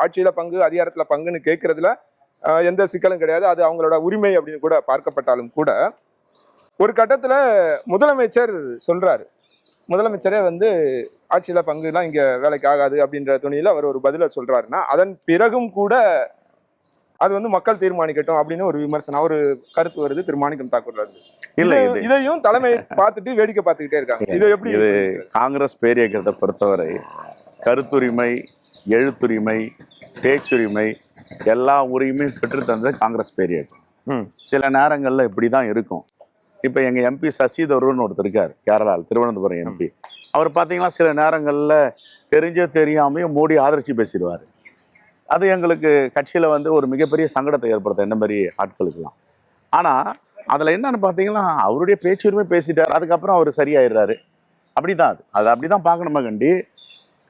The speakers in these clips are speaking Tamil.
ஆட்சியில பங்கு அதிகாரத்துல பங்குன்னு கேட்கறதுல எந்த சிக்கலும் கிடையாது. அது அவங்களோட உரிமை அப்படின்னு கூட பார்க்கப்பட்டாலும் கூட ஒரு கட்டத்துல முதலமைச்சர் சொல்றாரு. முதலமைச்சரே வந்து ஆட்சியில பங்குலாம் இங்க வேலைக்கு ஆகாது அப்படின்ற துணியில அவர் ஒரு பதில சொல்றாருன்னா அதன் பிறகும் கூட அது வந்து மக்கள் தீர்மானிக்கட்டும் அப்படின்னு ஒரு விமர்சனம் ஒரு கருத்து வருது திரு மாணிக்கம் தாக்கூர்ல இருந்து. இல்ல இதையும் தலைமை பார்த்துட்டு வேடிக்கை பார்த்துக்கிட்டே இருக்காங்க. இது எப்படி? இது காங்கிரஸ் பேரியக்கத்தை பொறுத்தவரை கருத்துரிமை, எழுத்துரிமை, பேச்சுரிமை எல்லா உரிமையும் பெற்று தந்தது காங்கிரஸ் பேரியக்கம். சில நேரங்கள்ல இப்படிதான் இருக்கும். இப்ப எங்க எம்பி சசி தரூர்னு ஒருத்தர் இருக்காரு, கேரளா திருவனந்தபுரம் எம்பி. அவர் பாத்தீங்கன்னா சில நேரங்கள்ல தெரிஞ்சோ தெரியாமையும் மோடி ஆதரிச்சு பேசிடுவாரு. அது எங்களுக்கு கட்சியில வந்து ஒரு மிகப்பெரிய சங்கடத்தை ஏற்படுத்தும் என்ன மாதிரி ஆட்களுக்கெல்லாம். ஆனா அதுல என்னன்னு பாத்தீங்கன்னா அவருடைய பேச்சுரிமை பேசிட்டார், அதுக்கப்புறம் அவர் சரியாயிடுறாரு. அப்படிதான் அது அப்படிதான் பார்க்கணுமா கண்டி.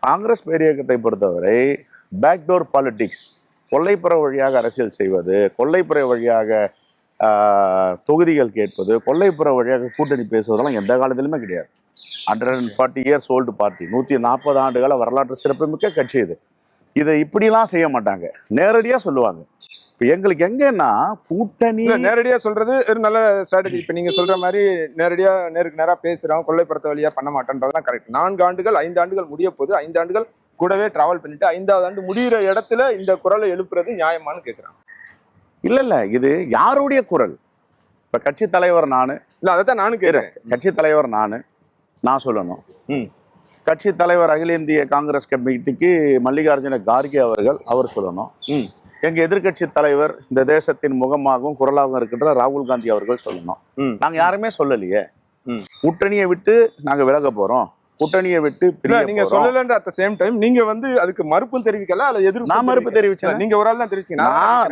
காங்கிரஸ் பேரியக்கத்தை பொறுத்தவரை பேக்டோர் பாலிடிக்ஸ், கொல்லைப்புற வழியாக அரசியல் செய்வது, கொல்லைப்புற வழியாக தொகுதிகள் கேட்பது, கொல்லைப்புற வழியாக கூட்டணி பேசுவதெல்லாம் எந்த காலத்திலுமே கிடையாது. 140 இயர்ஸ் ஓல்டு பார்ட்டி, 140 ஆண்டுகால வரலாற்று சிறப்புமிக்க கட்சி இது. இதை இப்படிலாம் செய்ய மாட்டாங்க, நேரடியாக சொல்லுவாங்க. இப்போ எங்களுக்கு எங்கன்னா கூட்டணி நேரடியா சொல்றது ஒரு நல்ல ஸ்ட்ராட்டஜி. இப்ப நீங்க சொல்ற மாதிரி நேரடியா நேருக்கு நேரா பேசுறோம், கொள்ளைப்படுத்த வழியா பண்ண மாட்டேன்றதுதான் கரெக்ட். 4 ஆண்டுகள் 5 ஆண்டுகள் முடிய போது, 5 ஆண்டுகள் கூடவே டிராவல் பண்ணிட்டு 5வது ஆண்டு முடிகிற இடத்துல இந்த குரலை எழுப்புறது நியாயமானு கேட்கிறாங்க. இல்ல இது யாருடைய குரல்? இப்ப கட்சி தலைவர் நானு இல்ல, அதைத்தான் நானும் கேட்கிறேன். கட்சி தலைவர் நான் சொல்லணும். கட்சி தலைவர் அகில இந்திய காங்கிரஸ் கமிட்டிக்கு மல்லிகார்ஜுன கார்கே அவர் சொல்லணும். எங்க எதிர்கட்சி தலைவர், இந்த தேசத்தின் முகமாகவும் குரலாகவும் இருக்கின்ற ராகுல் காந்தி அவர்கள் சொல்லணும். நாங்க யாருமே சொல்லலையே. கூட்டணியை விட்டு நாங்க விலக போறோம், கூட்டணியை விட்டு நீங்க சொல்லலன்ற அட் தி சேம் டைம் நீங்க வந்து அதுக்கு மறுப்பும் தெரிவிக்கல, அல்ல எதிர்ப்பு. நான் மறுப்பு தெரிவிச்சேன், நீங்க ஒரு ஆள் தான் தெரிவிச்சீங்க.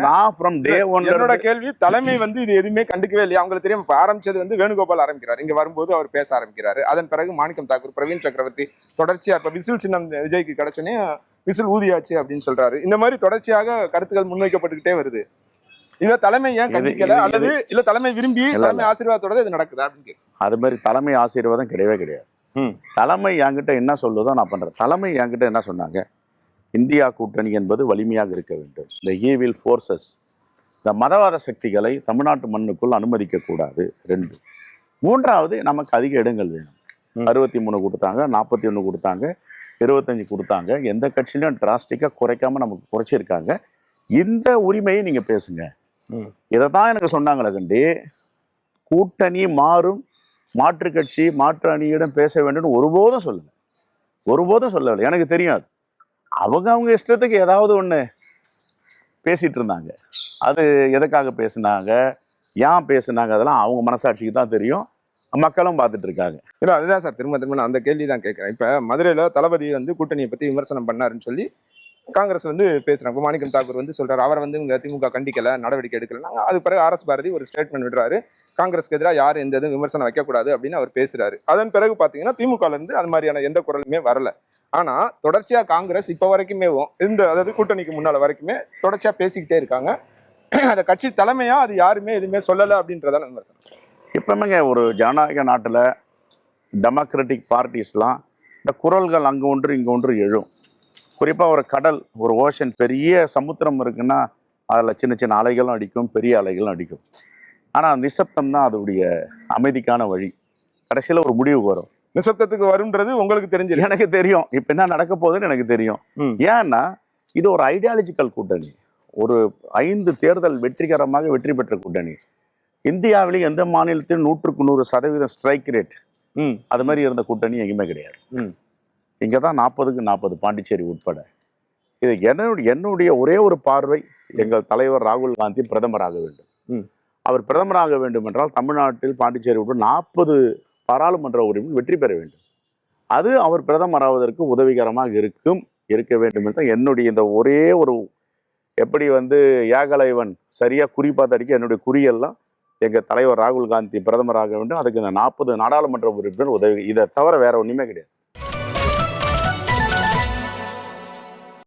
நான் ஃப்ரம் டே ஒன். என்னோட கேள்வி, தலைமை வந்து இது எதுவுமே கண்டுக்கவே இல்லையா? அவங்களுக்கு தெரியும். இப்ப ஆரம்பிச்சது வந்து வேணுகோபால் ஆரம்பிக்கிறார், இங்க வரும்போது அவர் பேச ஆரம்பிக்கிறாரு. அதன் பிறகு மாணிக்கம் தாக்கூர், பிரவீன் சக்கரவர்த்தி தொடர்ச்சியா இப்ப விசில் சின்னம் விஜய்க்கு கிடைச்சோன்னே விசில் ஊதியாச்சு அப்படின்னு சொல்றாரு. இந்த மாதிரி தொடர்ச்சியாக கருத்துக்கள் முன்வைக்கப்பட்டுக்கிட்டே வருது. இத தலைமை ஏன் கண்டிக்கல? அல்லது இல்ல தலைமை விரும்பி தலைமை ஆசீர்வாதத்தோட இது நடக்குதா அப்படின்னு? அது மாதிரி தலைமை ஆசீர்வாதம் கிடையவே கிடையாது. தலைமை என்கிட்ட என்ன சொல்லுதோ நான் பண்றேன். தலைமை என்கிட்ட என்ன சொன்னாங்க? இந்தியா கூட்டணி என்பது வலிமையாக இருக்க வேண்டும். இந்த ஈவில் ஃபோர்ஸஸ், இந்த மதவாத சக்திகளை தமிழ்நாட்டு மண்ணுக்குள் அனுமதிக்க கூடாது. 2. 3வது, நமக்கு அதிக இடங்கள் வேணும். 63 கொடுத்தாங்க, 41 கொடுத்தாங்க, 25 கொடுத்தாங்க. எந்த கட்சியிலும் டிராஸ்டிக்கா குறைக்காம நமக்கு குறைச்சிருக்காங்க. இந்த உரிமையை நீங்க பேசுங்க. இதைத்தான் எனக்கு சொன்னாங்களே கண்டி. கூட்டணி மாறும், மாற்று கட்சி மாற்று அணியிடம் பேச வேண்டும் ஒருபோதும் சொல்லலை. எனக்கு தெரியாது. அவங்க இஷ்டத்துக்கு ஏதாவது ஒண்ணு பேசிட்டு இருந்தாங்க. அது எதுக்காக பேசினாங்க, ஏன் பேசினாங்க, அதெல்லாம் அவங்க மனசாட்சிக்கு தான் தெரியும். மக்களும் பார்த்துட்டு இருக்காங்க. இல்ல, அதுதான் சார் திரும்ப நான் அந்த கேள்வி தான் கேட்கிறேன். இப்ப மதுரையில தளபதி வந்து கூட்டணியை பத்தி விமர்சனம் பண்ணாருன்னு சொல்லி காங்கிரஸ் வந்து பேசுறாங்க. இப்போ மாணிக்கம் தாக்கூர் வந்து சொல்றாரு, அவரை வந்து இங்க திமுக கண்டிக்கல, நடவடிக்கை எடுக்கலன்னா. அது பிறகு RS பாரதி ஒரு ஸ்டேட்மெண்ட் விடுறாரு, காங்கிரஸ்க்கு எதிராக யாரும் எந்த எதுவும் விமர்சனம் வைக்கக்கூடாது அப்படின்னு அவர் பேசுறாரு. அதன் பிறகு பாத்தீங்கன்னா திமுக இருந்து அது மாதிரியான எந்த குரலுமே வரல. ஆனா தொடர்ச்சியா காங்கிரஸ் இப்ப வரைக்குமே அதாவது கூட்டணிக்கு முன்னால வரைக்குமே தொடர்ச்சியா பேசிக்கிட்டே இருக்காங்க. அந்த கட்சி தலைமையா அது யாருமே எதுவுமே சொல்லல அப்படின்றதான விமர்சனம். இப்பவுமே ஒரு ஜனநாயக நாட்டுல டெமோக்ராட்டிக் பார்ட்டிஸ்லாம் இந்த குரல்கள் அங்க ஒன்று இங்க ஒன்று எழும். குறிப்பாக ஒரு கடல், ஒரு ஓஷன், பெரிய சமுத்திரம் இருக்குன்னா அதில் சின்ன சின்ன அலைகளும் அடிக்கும், பெரிய அலைகளும் அடிக்கும். ஆனால் நிசப்தம் தான் அதோடைய அமைதிக்கான வழி. கடைசியில் ஒரு முடிவு வரும். நிசப்தத்துக்கு வரும்ன்றது உங்களுக்கு தெரிஞ்சு எனக்கு தெரியும். இப்போ என்ன நடக்க போகுதுன்னு எனக்கு தெரியும். ஏன்னா இது ஒரு ஐடியாலஜிக்கல் கூட்டணி. ஒரு 5 தேர்தல் வெற்றிகரமாக வெற்றி பெற்ற கூட்டணி. இந்தியாவிலே எந்த மாநிலத்திலும் 100% ஸ்ட்ரைக் ரேட் அது மாதிரி இருந்த கூட்டணி எங்கேயுமே கிடையாது. இங்கே தான் 40க்கு 40 பாண்டிச்சேரி உட்பட. இது என்னுடைய ஒரே ஒரு பார்வை, எங்கள் தலைவர் ராகுல் காந்தி பிரதமராக வேண்டும். அவர் பிரதமராக வேண்டும் என்றால் தமிழ்நாட்டில் பாண்டிச்சேரி உட்பட 40 பாராளுமன்ற உறுப்பினர் வெற்றி பெற வேண்டும். அது அவர் பிரதமராவதற்கு உதவிகரமாக இருக்க வேண்டும் என்று என்னுடைய இந்த ஒரே ஒரு, எப்படி வந்து ஏகலைவன் சரியா குறிப்பாக அடிக்க என்னுடைய குறியெல்லாம் எங்கள் தலைவர் ராகுல் காந்தி பிரதமராக வேண்டும், அதுக்கு இந்த 40 நாடாளுமன்ற உறுப்பினர் உதவி. இதை தவிர வேற ஒன்றுமே கிடையாது.